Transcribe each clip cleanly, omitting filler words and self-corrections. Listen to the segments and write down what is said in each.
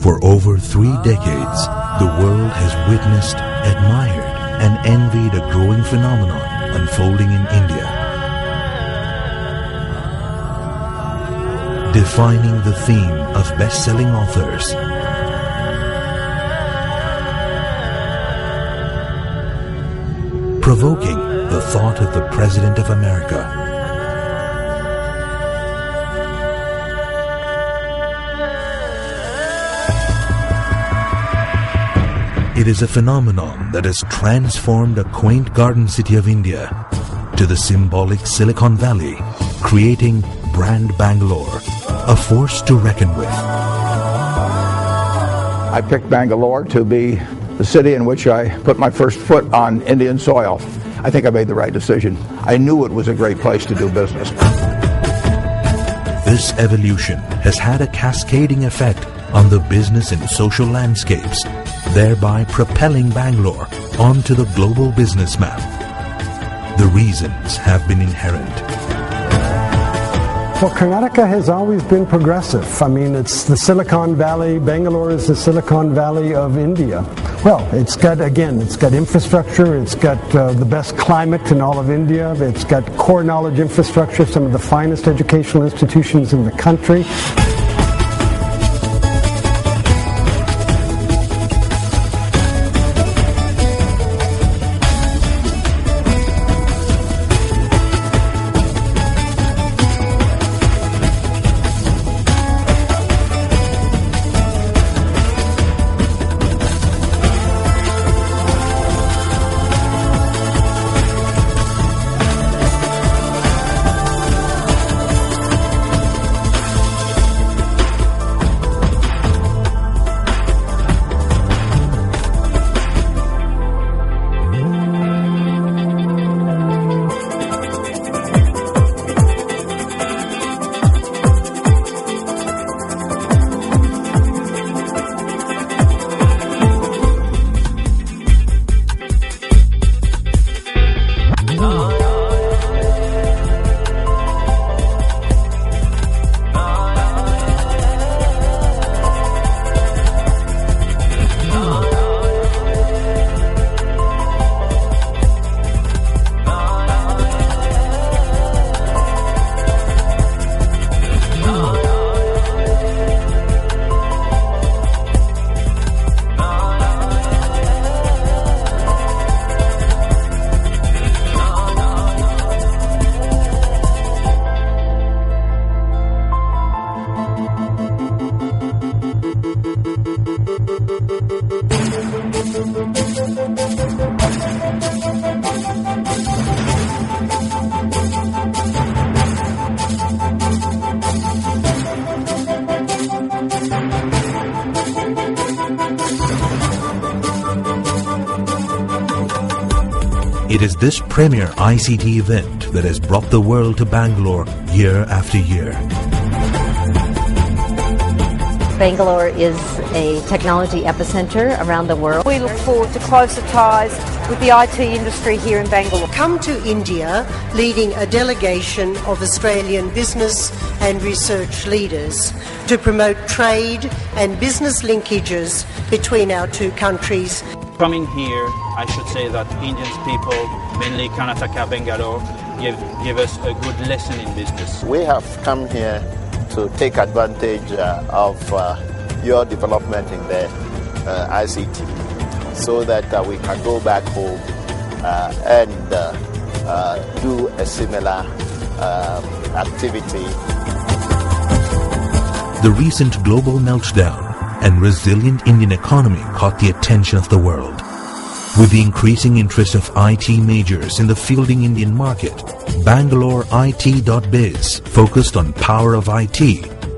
For over 3 decades, the world has witnessed, admired, and envied a growing phenomenon unfolding in India. Defining the theme of best-selling authors, provoking the thought of the President of America, it is a phenomenon that has transformed a quaint garden city of India to the symbolic Silicon Valley, creating brand Bangalore, a force to reckon with. I picked Bangalore to be the city in which I put my first foot on Indian soil. I think I made the right decision. I knew it was a great place to do business. This evolution has had a cascading effect on the business and social landscapes, thereby propelling Bangalore onto the global business map. The reasons have been inherent. Well, Karnataka has always been progressive. I mean, it's the Silicon Valley. Bangalore is the Silicon Valley of India. Well, it's got infrastructure, it's got the best climate in all of India, it's got core knowledge infrastructure, some of the finest educational institutions in the country. It is this premier ICT event that has brought the world to Bangalore year after year. Bangalore is a technology epicenter around the world. We look forward to closer ties with the IT industry here in Bangalore. Come to India leading a delegation of Australian business and research leaders to promote trade and business linkages between our two countries. Coming here, I should say that Indian people, mainly Karnataka, Bangalore, give us a good lesson in business. We have come here to take advantage of your development in the ICT so that we can go back home and do a similar activity. The recent global meltdown and resilient Indian economy caught the attention of the world. With the increasing interest of IT majors in the fielding Indian market, Bangalore IT.biz focused on power of IT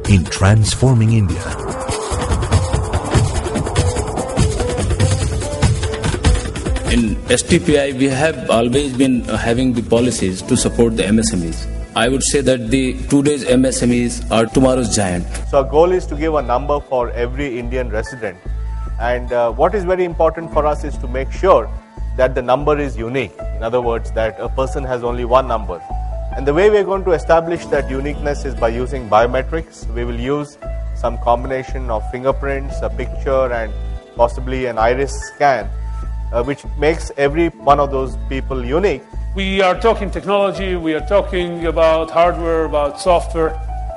in transforming India. In STPI, we have always been having the policies to support the MSMEs. I would say that the today's MSMEs are tomorrow's giant. So our goal is to give a number for every Indian resident. And what is very important for us is to make sure that the number is unique. In other words, that a person has only one number. And the way we're going to establish that uniqueness is by using biometrics. We will use some combination of fingerprints, a picture, and possibly an iris scan, which makes every one of those people unique. We are talking technology, we are talking about hardware, about software.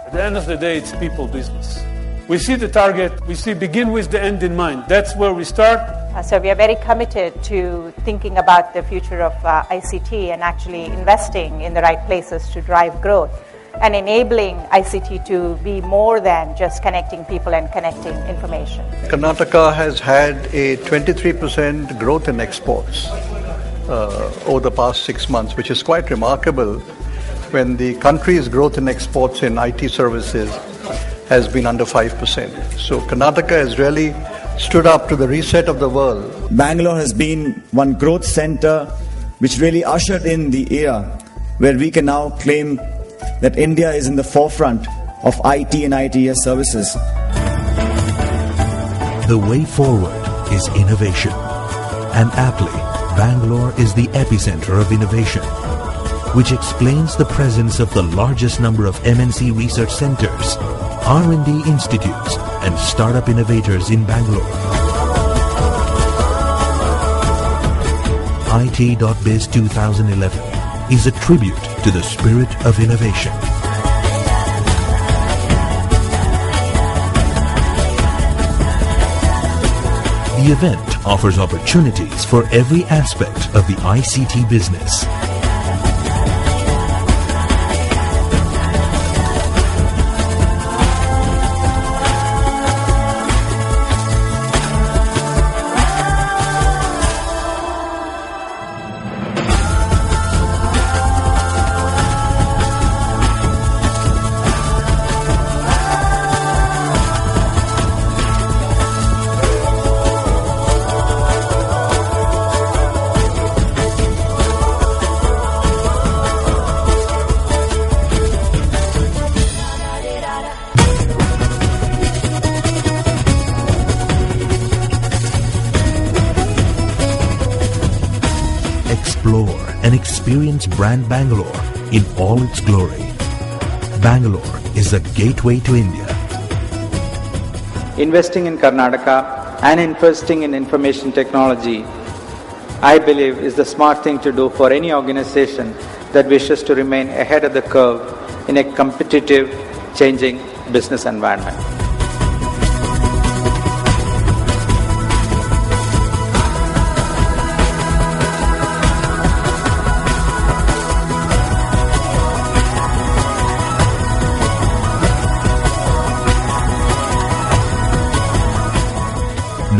At the end of the day, it's people business. We see the target, we begin with the end in mind. That's where we start. So we are very committed to thinking about the future of ICT and actually investing in the right places to drive growth and enabling ICT to be more than just connecting people and connecting information. Karnataka has had a 23% growth in exports over the past 6 months, which is quite remarkable when the country's growth in exports in IT services has been under 5%. So Karnataka has really stood up to the reset of the world. Bangalore has been one growth center which really ushered in the era where we can now claim that India is in the forefront of IT and ITES services. The way forward is innovation. And aptly, Bangalore is the epicenter of innovation, which explains the presence of the largest number of MNC research centers, R&D institutes, and startup innovators in Bangalore. IT.biz 2011 is a tribute to the spirit of innovation. The event offers opportunities for every aspect of the ICT business. Explore and experience brand Bangalore in all its glory. Bangalore is a gateway to India. Investing in Karnataka and investing in information technology, I believe, is the smart thing to do for any organization that wishes to remain ahead of the curve in a competitive, changing business environment.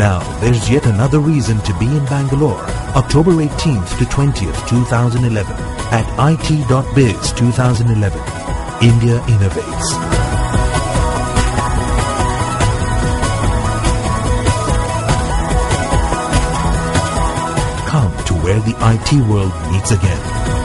Now, there's yet another reason to be in Bangalore, October 18th to 20th, 2011 at IT.biz 2011. India Innovates. Come to where the IT world meets again.